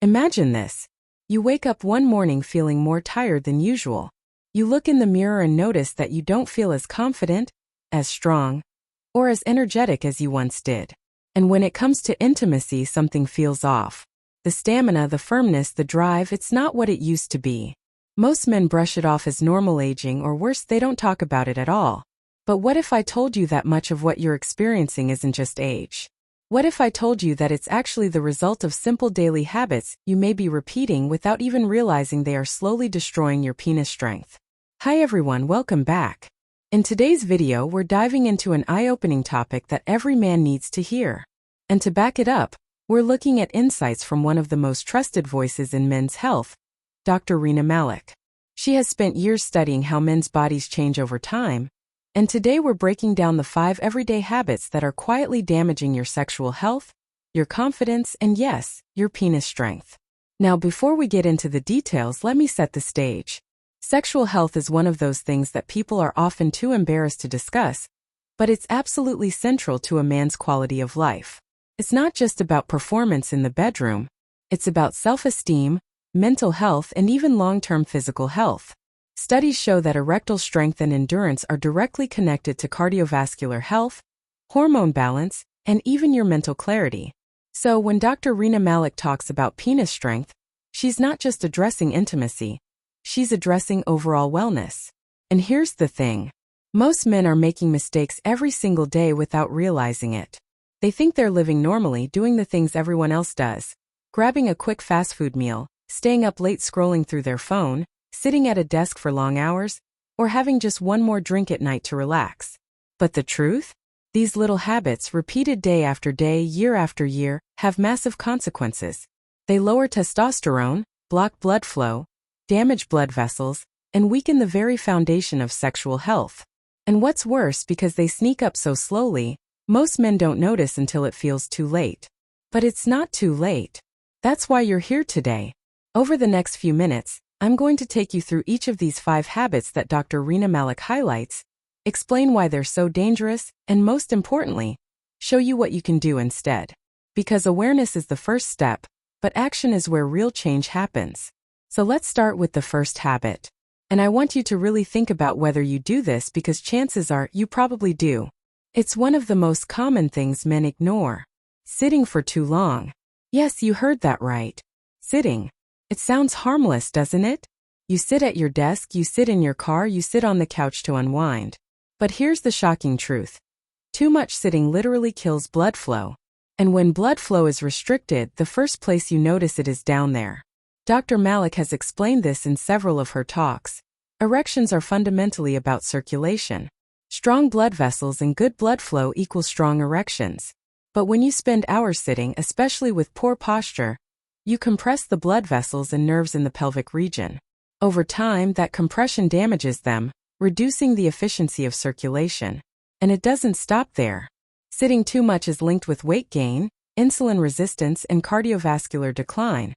Imagine this. You wake up one morning feeling more tired than usual. You look in the mirror and notice that you don't feel as confident, as strong, or as energetic as you once did. And when it comes to intimacy, something feels off. The stamina, the firmness, the drive, it's not what it used to be. Most men brush it off as normal aging, or worse, they don't talk about it at all. But what if I told you that much of what you're experiencing isn't just age? What if I told you that it's actually the result of simple daily habits you may be repeating without even realizing they are slowly destroying your penis strength? Hi everyone, welcome back. In today's video, we're diving into an eye-opening topic that every man needs to hear. And to back it up, we're looking at insights from one of the most trusted voices in men's health, Dr. Rehana Malik. She has spent years studying how men's bodies change over time, and today we're breaking down the 5 everyday habits that are quietly damaging your sexual health, your confidence, and yes, your penis strength. Now, before we get into the details, let me set the stage. Sexual health is one of those things that people are often too embarrassed to discuss, but it's absolutely central to a man's quality of life. It's not just about performance in the bedroom, it's about self-esteem, mental health, and even long-term physical health. Studies show that erectile strength and endurance are directly connected to cardiovascular health, hormone balance, and even your mental clarity. So when Dr. Rehana Malik talks about penis strength, she's not just addressing intimacy, she's addressing overall wellness. And here's the thing. Most men are making mistakes every single day without realizing it. They think they're living normally, doing the things everyone else does. Grabbing a quick fast food meal, staying up late scrolling through their phone, sitting at a desk for long hours, or having just one more drink at night to relax. But the truth? These little habits, repeated day after day, year after year, have massive consequences. They lower testosterone, block blood flow, damage blood vessels, and weaken the very foundation of sexual health. And what's worse, because they sneak up so slowly, most men don't notice until it feels too late. But it's not too late. That's why you're here today. Over the next few minutes, I'm going to take you through each of these 5 habits that Dr. Rehana Malik highlights, explain why they're so dangerous, and most importantly, show you what you can do instead. Because awareness is the first step, but action is where real change happens. So let's start with the first habit. And I want you to really think about whether you do this, because chances are you probably do. It's one of the most common things men ignore. Sitting for too long. Yes, you heard that right. Sitting. It sounds harmless, doesn't it? You sit at your desk, you sit in your car, you sit on the couch to unwind. But here's the shocking truth. Too much sitting literally kills blood flow. And when blood flow is restricted, the first place you notice it is down there. Dr. Malik has explained this in several of her talks. Erections are fundamentally about circulation. Strong blood vessels and good blood flow equal strong erections. But when you spend hours sitting, especially with poor posture, you compress the blood vessels and nerves in the pelvic region. Over time, that compression damages them, reducing the efficiency of circulation. And it doesn't stop there. Sitting too much is linked with weight gain, insulin resistance, and cardiovascular decline,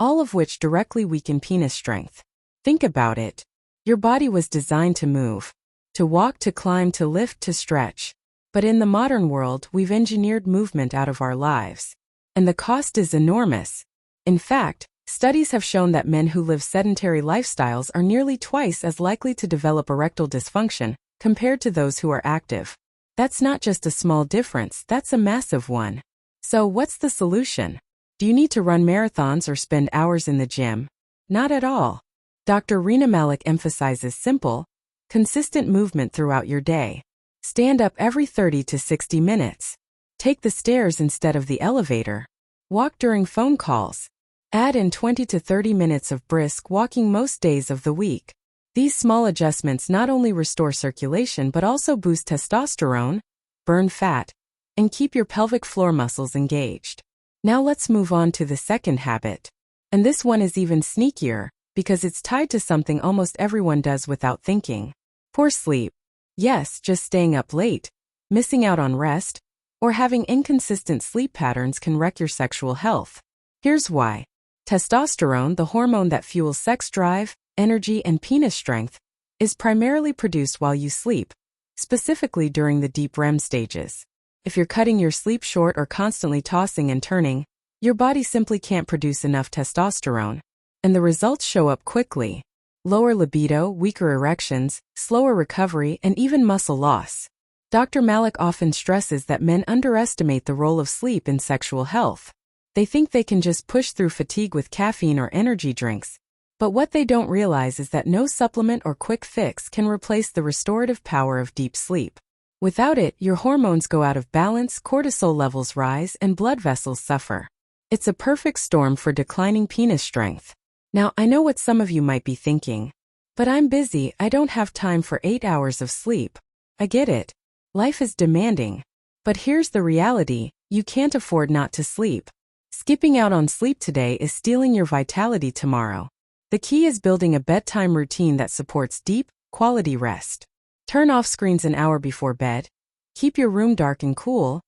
all of which directly weaken penis strength. Think about it. Your body was designed to move, to walk, to climb, to lift, to stretch. But in the modern world, we've engineered movement out of our lives. And the cost is enormous. In fact, studies have shown that men who live sedentary lifestyles are nearly twice as likely to develop erectile dysfunction compared to those who are active. That's not just a small difference, that's a massive one. So what's the solution? Do you need to run marathons or spend hours in the gym? Not at all. Dr. Rehana Malik emphasizes simple, consistent movement throughout your day. Stand up every 30 to 60 minutes. Take the stairs instead of the elevator. Walk during phone calls. Add in 20 to 30 minutes of brisk walking most days of the week. These small adjustments not only restore circulation but also boost testosterone, burn fat, and keep your pelvic floor muscles engaged. Now let's move on to the second habit. And this one is even sneakier, because it's tied to something almost everyone does without thinking. Poor sleep. Yes, just staying up late, missing out on rest, or having inconsistent sleep patterns can wreck your sexual health. Here's why. Testosterone, the hormone that fuels sex drive, energy, and penis strength, is primarily produced while you sleep, specifically during the deep REM stages. If you're cutting your sleep short or constantly tossing and turning, Your body simply can't produce enough testosterone, and the results show up quickly. Lower libido, weaker erections, slower recovery, and even muscle loss. Dr. Malik often stresses that men underestimate the role of sleep in sexual health. They think they can just push through fatigue with caffeine or energy drinks. But what they don't realize is that no supplement or quick fix can replace the restorative power of deep sleep. Without it, your hormones go out of balance, cortisol levels rise, and blood vessels suffer. It's a perfect storm for declining penis strength. Now, I know what some of you might be thinking. But I'm busy, I don't have time for 8 hours of sleep. I get it. Life is demanding. But here's the reality, you can't afford not to sleep. Skipping out on sleep today is stealing your vitality tomorrow. The key is building a bedtime routine that supports deep, quality rest. Turn off screens an hour before bed. Keep your room dark and cool.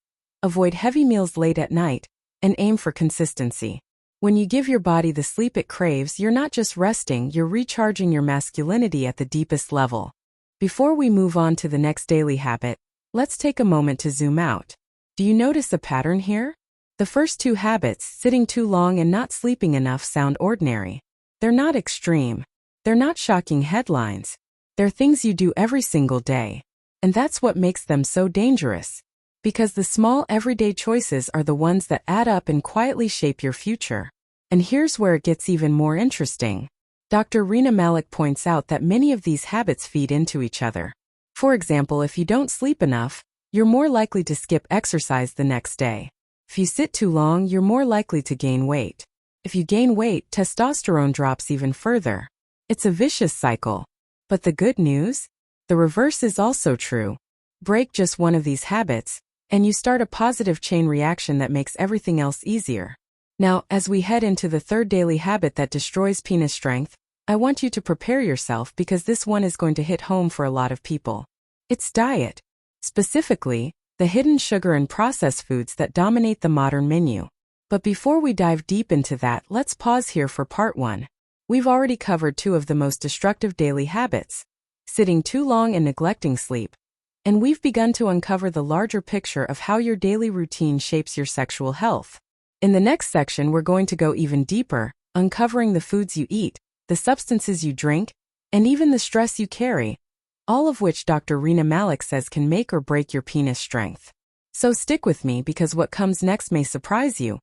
Avoid heavy meals late at night, and aim for consistency. When you give your body the sleep it craves, you're not just resting, you're recharging your masculinity at the deepest level. Before we move on to the next daily habit, let's take a moment to zoom out. Do you notice a pattern here? The first two habits, sitting too long and not sleeping enough, sound ordinary. They're not extreme. They're not shocking headlines. They're things you do every single day. And that's what makes them so dangerous. Because the small everyday choices are the ones that add up and quietly shape your future. And here's where it gets even more interesting. Dr. Rehana Malik points out that many of these habits feed into each other. For example, if you don't sleep enough, you're more likely to skip exercise the next day. If you sit too long, you're more likely to gain weight. If you gain weight, testosterone drops even further. It's a vicious cycle. But the good news? The reverse is also true. Break just one of these habits, and you start a positive chain reaction that makes everything else easier. Now, as we head into the third daily habit that destroys penis strength, I want you to prepare yourself because this one is going to hit home for a lot of people. It's diet. Specifically, the hidden sugar and processed foods that dominate the modern menu. But before we dive deep into that, let's pause here for part 1. We've already covered 2 of the most destructive daily habits, sitting too long and neglecting sleep. And we've begun to uncover the larger picture of how your daily routine shapes your sexual health. In the next section, we're going to go even deeper, uncovering the foods you eat, the substances you drink, and even the stress you carry, all of which Dr. Rehana Malik says can make or break your penis strength. So stick with me because what comes next may surprise you.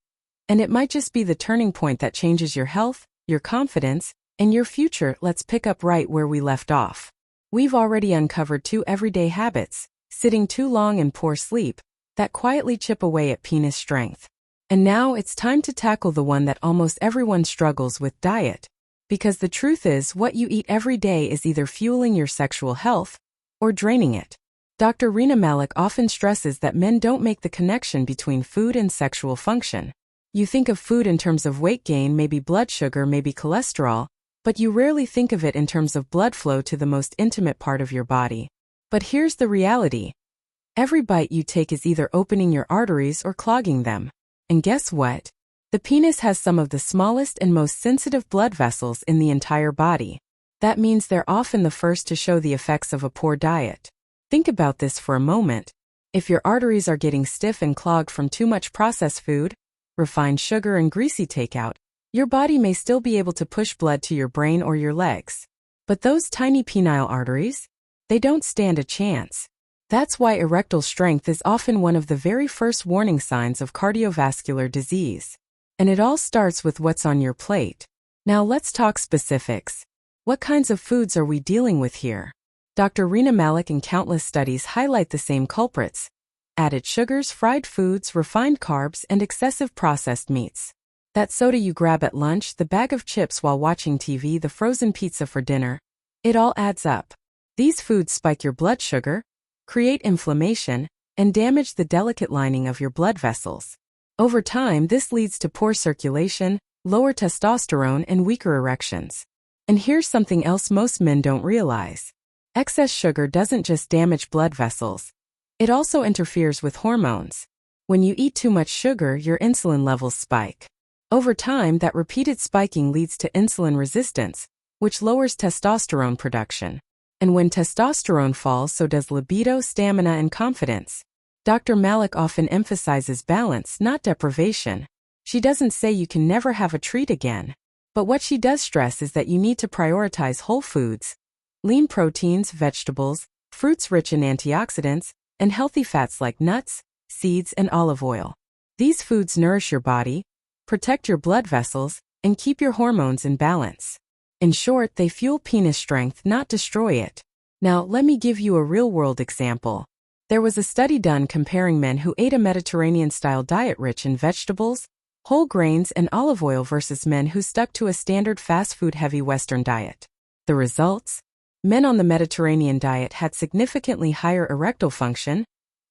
And it might just be the turning point that changes your health, your confidence, and your future. Let's pick up right where we left off. We've already uncovered 2 everyday habits, sitting too long and poor sleep, that quietly chip away at penis strength. And now it's time to tackle the one that almost everyone struggles with, diet. Because the truth is, what you eat every day is either fueling your sexual health or draining it. Dr. Rehana Malik often stresses that men don't make the connection between food and sexual function. You think of food in terms of weight gain, maybe blood sugar, maybe cholesterol, but you rarely think of it in terms of blood flow to the most intimate part of your body. But here's the reality. Every bite you take is either opening your arteries or clogging them. And guess what? The penis has some of the smallest and most sensitive blood vessels in the entire body. That means they're often the first to show the effects of a poor diet. Think about this for a moment. If your arteries are getting stiff and clogged from too much processed food, refined sugar and greasy takeout, your body may still be able to push blood to your brain or your legs. But those tiny penile arteries? They don't stand a chance. That's why erectile strength is often one of the very first warning signs of cardiovascular disease. And it all starts with what's on your plate. Now let's talk specifics. What kinds of foods are we dealing with here? Dr. Rehana Malik and countless studies highlight the same culprits: added sugars, fried foods, refined carbs, and excessive processed meats. That soda you grab at lunch, the bag of chips while watching TV, the frozen pizza for dinner, it all adds up. These foods spike your blood sugar, create inflammation, and damage the delicate lining of your blood vessels. Over time, this leads to poor circulation, lower testosterone, and weaker erections. And here's something else most men don't realize. Excess sugar doesn't just damage blood vessels. It also interferes with hormones. When you eat too much sugar, your insulin levels spike. Over time, that repeated spiking leads to insulin resistance, which lowers testosterone production. And when testosterone falls, so does libido, stamina, and confidence. Dr. Malik often emphasizes balance, not deprivation. She doesn't say you can never have a treat again. But what she does stress is that you need to prioritize whole foods, lean proteins, vegetables, fruits rich in antioxidants, and healthy fats like nuts, seeds, and olive oil. These foods nourish your body, protect your blood vessels, and keep your hormones in balance. In short, they fuel penis strength, not destroy it. Now, let me give you a real-world example. There was a study done comparing men who ate a Mediterranean-style diet rich in vegetables, whole grains, and olive oil versus men who stuck to a standard fast food-heavy Western diet. The results? Men on the Mediterranean diet had significantly higher erectile function,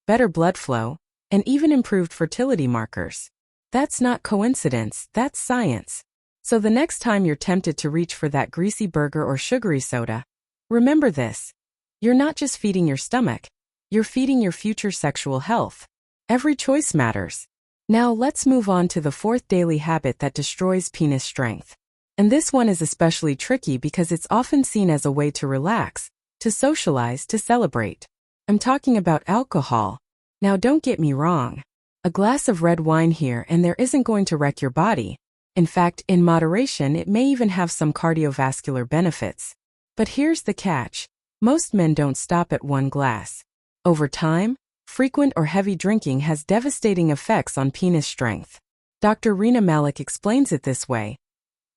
better blood flow, and even improved fertility markers. That's not coincidence, that's science. So the next time you're tempted to reach for that greasy burger or sugary soda, remember this. You're not just feeding your stomach, you're feeding your future sexual health. Every choice matters. Now let's move on to the fourth daily habit that destroys penis strength. And this one is especially tricky because it's often seen as a way to relax, to socialize, to celebrate. I'm talking about alcohol. Now don't get me wrong. A glass of red wine here and there isn't going to wreck your body. In fact, in moderation, it may even have some cardiovascular benefits. But here's the catch. Most men don't stop at one glass. Over time, frequent or heavy drinking has devastating effects on penis strength. Dr. Rehana Malik explains it this way.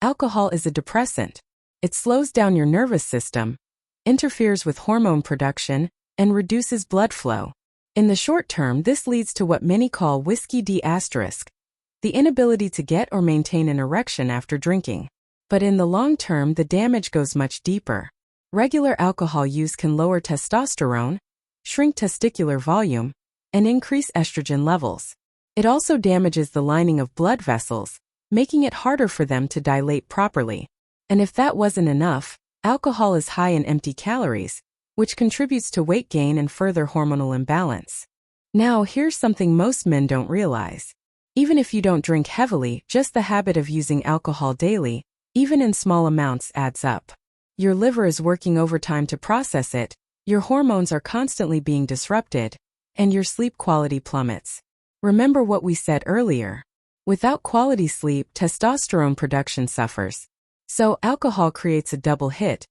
Alcohol is a depressant. It slows down your nervous system, interferes with hormone production, and reduces blood flow. In the short term, this leads to what many call whiskey D*, the inability to get or maintain an erection after drinking. But in the long term, the damage goes much deeper. Regular alcohol use can lower testosterone, shrink testicular volume, and increase estrogen levels. It also damages the lining of blood vessels, making it harder for them to dilate properly. And if that wasn't enough, alcohol is high in empty calories, which contributes to weight gain and further hormonal imbalance. Now, here's something most men don't realize. Even if you don't drink heavily, just the habit of using alcohol daily, even in small amounts, adds up. Your liver is working overtime to process it, your hormones are constantly being disrupted, and your sleep quality plummets. Remember what we said earlier. Without quality sleep, testosterone production suffers. So alcohol creates a double hit,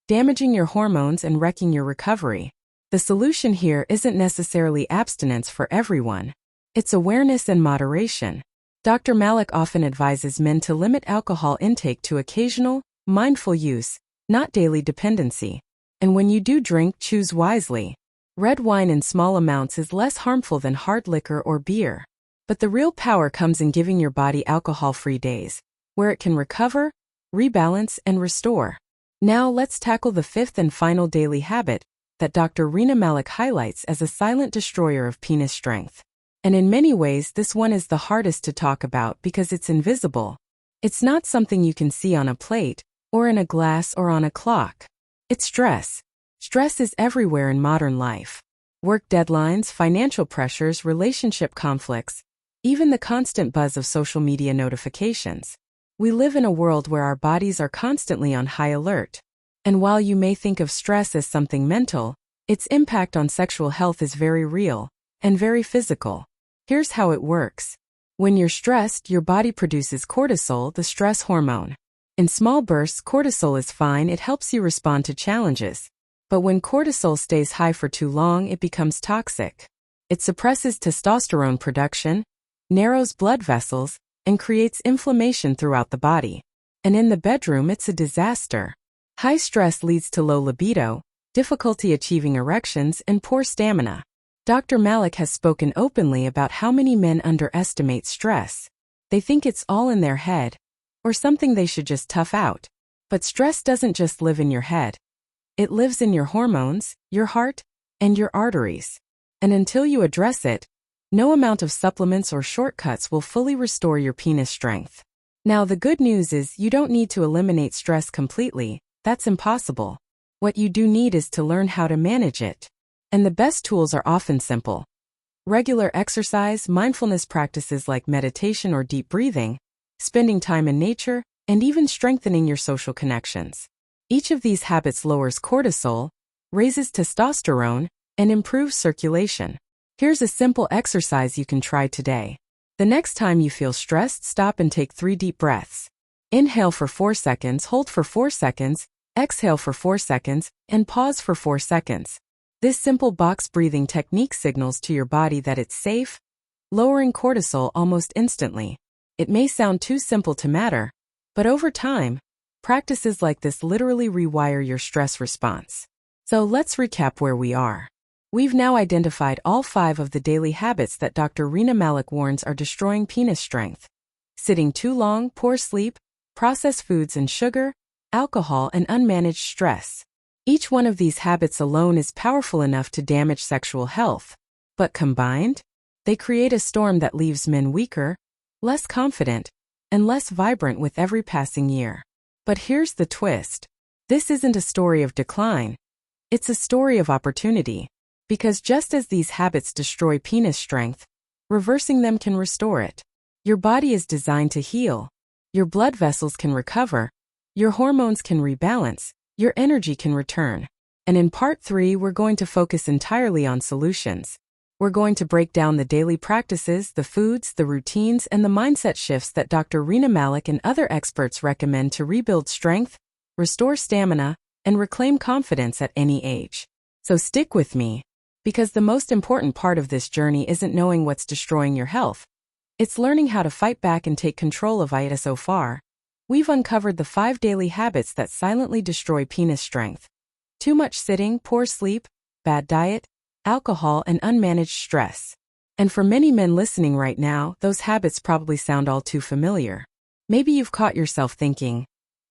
damaging your hormones and wrecking your recovery. The solution here isn't necessarily abstinence for everyone. It's awareness and moderation. Dr. Malik often advises men to limit alcohol intake to occasional, mindful use, not daily dependency. And when you do drink, choose wisely. Red wine in small amounts is less harmful than hard liquor or beer. But the real power comes in giving your body alcohol-free days, where it can recover, rebalance, and restore. Now let's tackle the fifth and final daily habit that Dr. Rehana Malik highlights as a silent destroyer of penis strength. And in many ways, this one is the hardest to talk about because it's invisible. It's not something you can see on a plate, or in a glass, or on a clock. It's stress. Stress is everywhere in modern life. Work deadlines, financial pressures, relationship conflicts, even the constant buzz of social media notifications. We live in a world where our bodies are constantly on high alert. And while you may think of stress as something mental, its impact on sexual health is very real and very physical. Here's how it works. When you're stressed, your body produces cortisol, the stress hormone. In small bursts, cortisol is fine, it helps you respond to challenges. But when cortisol stays high for too long, it becomes toxic. It suppresses testosterone production, narrows blood vessels, and creates inflammation throughout the body. And in the bedroom, it's a disaster. High stress leads to low libido, difficulty achieving erections, and poor stamina. Dr. Malik has spoken openly about how many men underestimate stress. They think it's all in their head, or something they should just tough out. But stress doesn't just live in your head. It lives in your hormones, your heart, and your arteries. And until you address it, no amount of supplements or shortcuts will fully restore your penis strength. Now, the good news is you don't need to eliminate stress completely. That's impossible. What you do need is to learn how to manage it. And the best tools are often simple. Regular exercise, mindfulness practices like meditation or deep breathing, spending time in nature, and even strengthening your social connections. Each of these habits lowers cortisol, raises testosterone, and improves circulation. Here's a simple exercise you can try today. The next time you feel stressed, stop and take 3 deep breaths. Inhale for 4 seconds, hold for 4 seconds, exhale for 4 seconds, and pause for 4 seconds. This simple box breathing technique signals to your body that it's safe, lowering cortisol almost instantly. It may sound too simple to matter, but over time, practices like this literally rewire your stress response. So let's recap where we are. We've now identified all 5 of the daily habits that Dr. Rehana Malik warns are destroying penis strength. Sitting too long, poor sleep, processed foods and sugar, alcohol, and unmanaged stress. Each one of these habits alone is powerful enough to damage sexual health. But combined, they create a storm that leaves men weaker, less confident, and less vibrant with every passing year. But here's the twist. This isn't a story of decline. It's a story of opportunity. Because just as these habits destroy penis strength, reversing them can restore it. Your body is designed to heal. Your blood vessels can recover. Your hormones can rebalance. Your energy can return. And in part 3, we're going to focus entirely on solutions. We're going to break down the daily practices, the foods, the routines, and the mindset shifts that Dr. Rehana Malik and other experts recommend to rebuild strength, restore stamina, and reclaim confidence at any age. So stick with me, because the most important part of this journey isn't knowing what's destroying your health. It's learning how to fight back and take control of it. So far, we've uncovered the 5 daily habits that silently destroy penis strength. Too much sitting, poor sleep, bad diet, alcohol, and unmanaged stress. And for many men listening right now, those habits probably sound all too familiar. Maybe you've caught yourself thinking,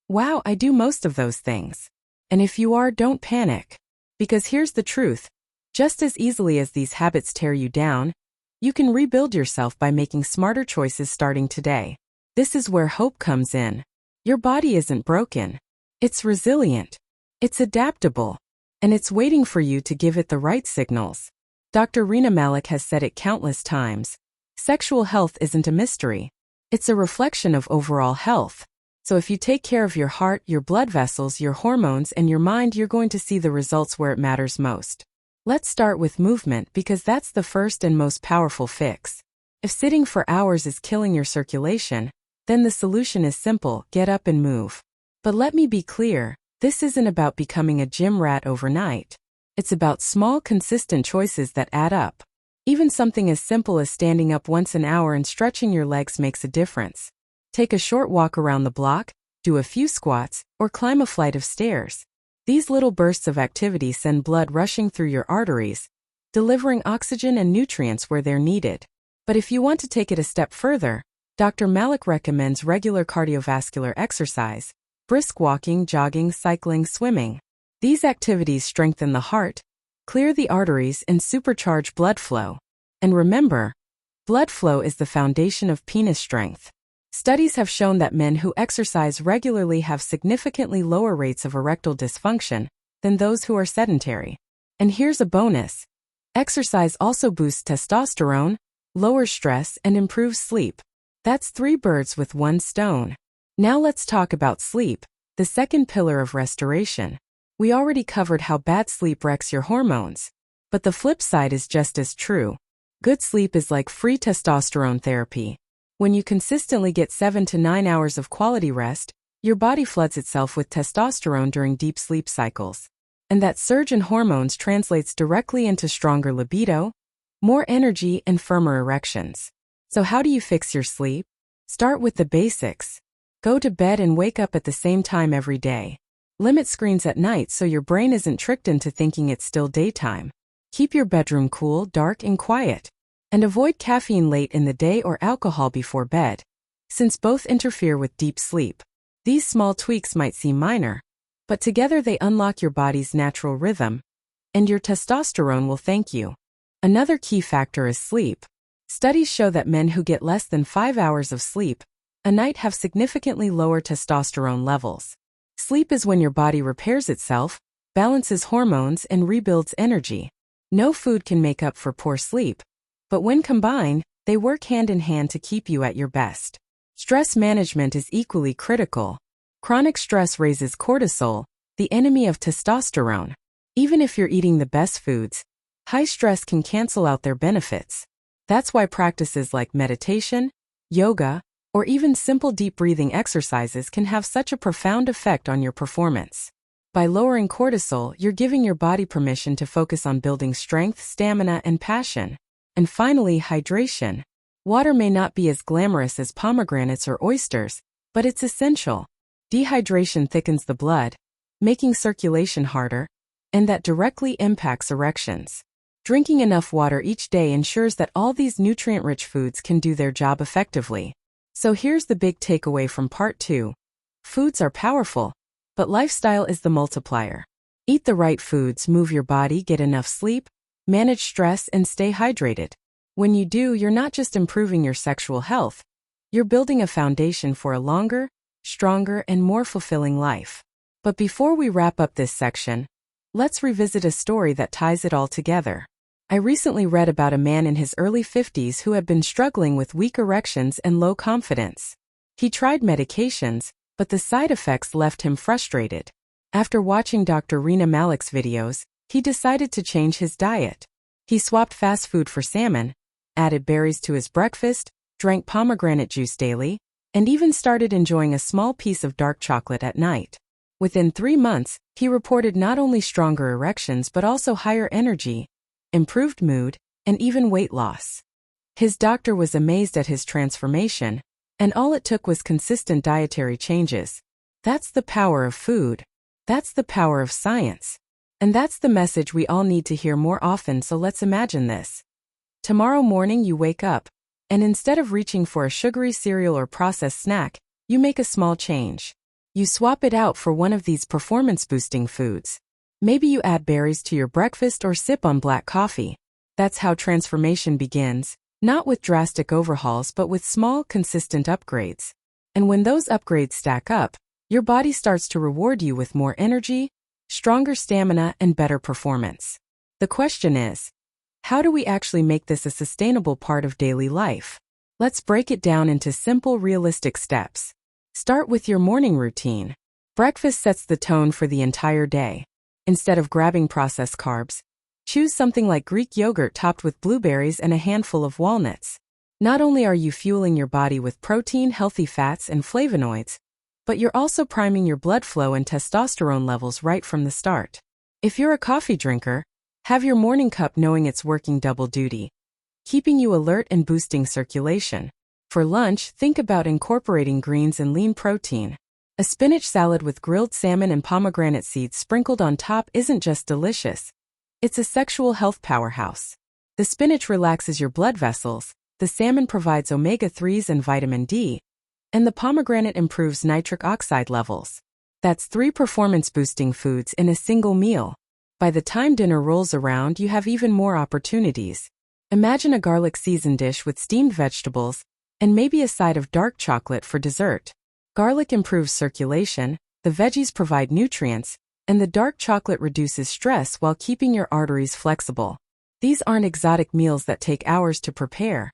wow, I do most of those things. And if you are, don't panic. Because here's the truth. Just as easily as these habits tear you down, you can rebuild yourself by making smarter choices starting today. This is where hope comes in. Your body isn't broken. It's resilient. It's adaptable. And it's waiting for you to give it the right signals. Dr. Rehana Malik has said it countless times. Sexual health isn't a mystery. It's a reflection of overall health. So if you take care of your heart, your blood vessels, your hormones, and your mind, you're going to see the results where it matters most. Let's start with movement, because that's the first and most powerful fix. If sitting for hours is killing your circulation, then the solution is simple: get up and move. But let me be clear, this isn't about becoming a gym rat overnight. It's about small, consistent choices that add up. Even something as simple as standing up once an hour and stretching your legs makes a difference. Take a short walk around the block, do a few squats, or climb a flight of stairs. These little bursts of activity send blood rushing through your arteries, delivering oxygen and nutrients where they're needed. But if you want to take it a step further, Dr. Malik recommends regular cardiovascular exercise: brisk walking, jogging, cycling, swimming. These activities strengthen the heart, clear the arteries, and supercharge blood flow. And remember, blood flow is the foundation of penis strength. Studies have shown that men who exercise regularly have significantly lower rates of erectile dysfunction than those who are sedentary. And here's a bonus. Exercise also boosts testosterone, lowers stress, and improves sleep. That's 3 birds with 1 stone. Now let's talk about sleep, the second pillar of restoration. We already covered how bad sleep wrecks your hormones. But the flip side is just as true. Good sleep is like free testosterone therapy. When you consistently get 7 to 9 hours of quality rest, your body floods itself with testosterone during deep sleep cycles. And that surge in hormones translates directly into stronger libido, more energy, and firmer erections. So how do you fix your sleep? Start with the basics. Go to bed and wake up at the same time every day. Limit screens at night so your brain isn't tricked into thinking it's still daytime. Keep your bedroom cool, dark, and quiet. And avoid caffeine late in the day or alcohol before bed, since both interfere with deep sleep. These small tweaks might seem minor, but together they unlock your body's natural rhythm, and your testosterone will thank you. Another key factor is sleep. Studies show that men who get less than 5 hours of sleep a night have significantly lower testosterone levels. Sleep is when your body repairs itself, balances hormones, and rebuilds energy. No food can make up for poor sleep, but when combined, they work hand in hand to keep you at your best. Stress management is equally critical. Chronic stress raises cortisol, the enemy of testosterone. Even if you're eating the best foods, high stress can cancel out their benefits. That's why practices like meditation, yoga, or even simple deep breathing exercises can have such a profound effect on your performance. By lowering cortisol, you're giving your body permission to focus on building strength, stamina, and passion. And finally, hydration. Water may not be as glamorous as pomegranates or oysters, but it's essential. Dehydration thickens the blood, making circulation harder, and that directly impacts erections. Drinking enough water each day ensures that all these nutrient-rich foods can do their job effectively. So here's the big takeaway from part 2. Foods are powerful, but lifestyle is the multiplier. Eat the right foods, move your body, get enough sleep, manage stress, and stay hydrated. When you do, you're not just improving your sexual health, you're building a foundation for a longer, stronger, and more fulfilling life. But before we wrap up this section, let's revisit a story that ties it all together. I recently read about a man in his early 50s who had been struggling with weak erections and low confidence. He tried medications, but the side effects left him frustrated. After watching Dr. Rehana Malik's videos, he decided to change his diet. He swapped fast food for salmon, added berries to his breakfast, drank pomegranate juice daily, and even started enjoying a small piece of dark chocolate at night. Within 3 months, he reported not only stronger erections but also higher energy, improved mood, and even weight loss. His doctor was amazed at his transformation, and all it took was consistent dietary changes. That's the power of food. That's the power of science. And that's the message we all need to hear more often, so let's imagine this. Tomorrow morning you wake up, and instead of reaching for a sugary cereal or processed snack, you make a small change. You swap it out for one of these performance-boosting foods. Maybe you add berries to your breakfast or sip on black coffee. That's how transformation begins, not with drastic overhauls but with small, consistent upgrades. And when those upgrades stack up, your body starts to reward you with more energy, stronger stamina, and better performance. The question is, how do we actually make this a sustainable part of daily life? Let's break it down into simple, realistic steps. Start with your morning routine. Breakfast sets the tone for the entire day. Instead of grabbing processed carbs, choose something like Greek yogurt topped with blueberries and a handful of walnuts. Not only are you fueling your body with protein, healthy fats, and flavonoids, but you're also priming your blood flow and testosterone levels right from the start. If you're a coffee drinker, have your morning cup knowing it's working double duty, keeping you alert and boosting circulation. For lunch, think about incorporating greens and lean protein. A spinach salad with grilled salmon and pomegranate seeds sprinkled on top isn't just delicious. It's a sexual health powerhouse. The spinach relaxes your blood vessels, the salmon provides omega-3s and vitamin D, and the pomegranate improves nitric oxide levels. That's 3 performance-boosting foods in a single meal. By the time dinner rolls around, you have even more opportunities. Imagine a garlic-seasoned dish with steamed vegetables, and maybe a side of dark chocolate for dessert. Garlic improves circulation, the veggies provide nutrients, and the dark chocolate reduces stress while keeping your arteries flexible. These aren't exotic meals that take hours to prepare.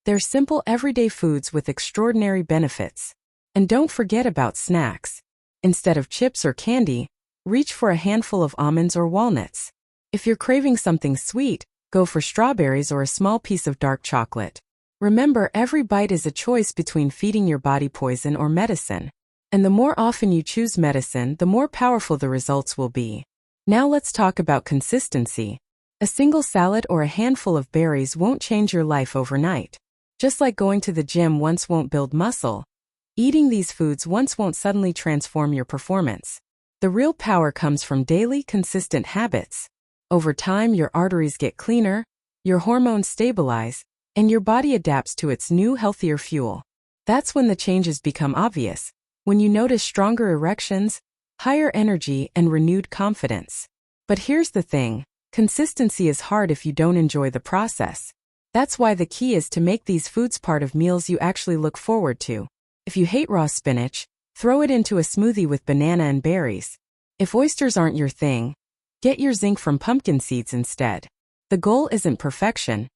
They're simple everyday foods with extraordinary benefits. And don't forget about snacks. Instead of chips or candy, reach for a handful of almonds or walnuts. If you're craving something sweet, go for strawberries or a small piece of dark chocolate. Remember, every bite is a choice between feeding your body poison or medicine. And the more often you choose medicine, the more powerful the results will be. Now let's talk about consistency. A single salad or a handful of berries won't change your life overnight. Just like going to the gym once won't build muscle, eating these foods once won't suddenly transform your performance. The real power comes from daily, consistent habits. Over time, your arteries get cleaner, your hormones stabilize, and your body adapts to its new, healthier fuel. That's when the changes become obvious, when you notice stronger erections, higher energy, and renewed confidence. But here's the thing, consistency is hard if you don't enjoy the process. That's why the key is to make these foods part of meals you actually look forward to. If you hate raw spinach, throw it into a smoothie with banana and berries. If oysters aren't your thing, get your zinc from pumpkin seeds instead. The goal isn't perfection,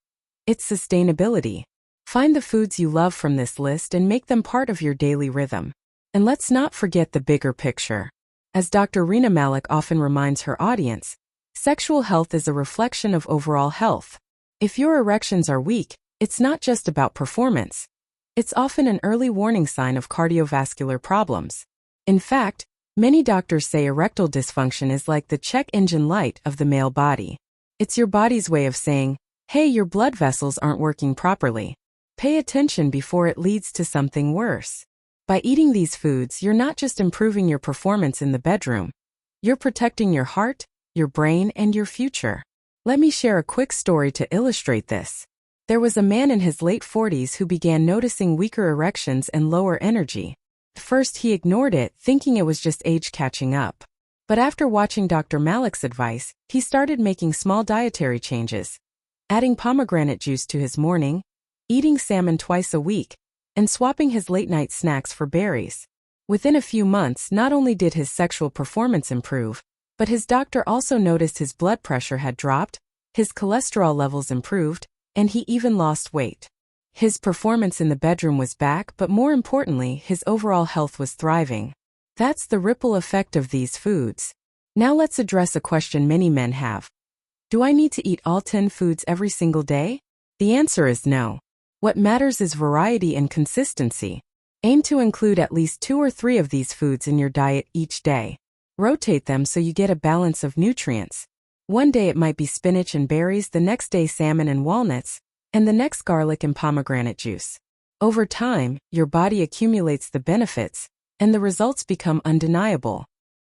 it's sustainability. Find the foods you love from this list and make them part of your daily rhythm. And let's not forget the bigger picture. As Dr. Rehana Malik often reminds her audience, sexual health is a reflection of overall health. If your erections are weak, It's not just about performance. It's often an early warning sign of cardiovascular problems. In fact, many doctors say erectile dysfunction is like the check engine light of the male body. It's your body's way of saying, hey, your blood vessels aren't working properly. Pay attention before it leads to something worse. By eating these foods, you're not just improving your performance in the bedroom. You're protecting your heart, your brain, and your future. Let me share a quick story to illustrate this. There was a man in his late 40s who began noticing weaker erections and lower energy. At first, he ignored it, thinking it was just age catching up. But after watching Dr. Malik's advice, he started making small dietary changes, adding pomegranate juice to his morning, eating salmon twice a week, and swapping his late-night snacks for berries. Within a few months, not only did his sexual performance improve, but his doctor also noticed his blood pressure had dropped, his cholesterol levels improved, and he even lost weight. His performance in the bedroom was back, but more importantly, his overall health was thriving. That's the ripple effect of these foods. Now let's address a question many men have. Do I need to eat all 10 foods every single day? The answer is no. What matters is variety and consistency. Aim to include at least 2 or 3 of these foods in your diet each day. Rotate them so you get a balance of nutrients. One day it might be spinach and berries, the next day salmon and walnuts, and the next garlic and pomegranate juice. Over time, your body accumulates the benefits, and the results become undeniable.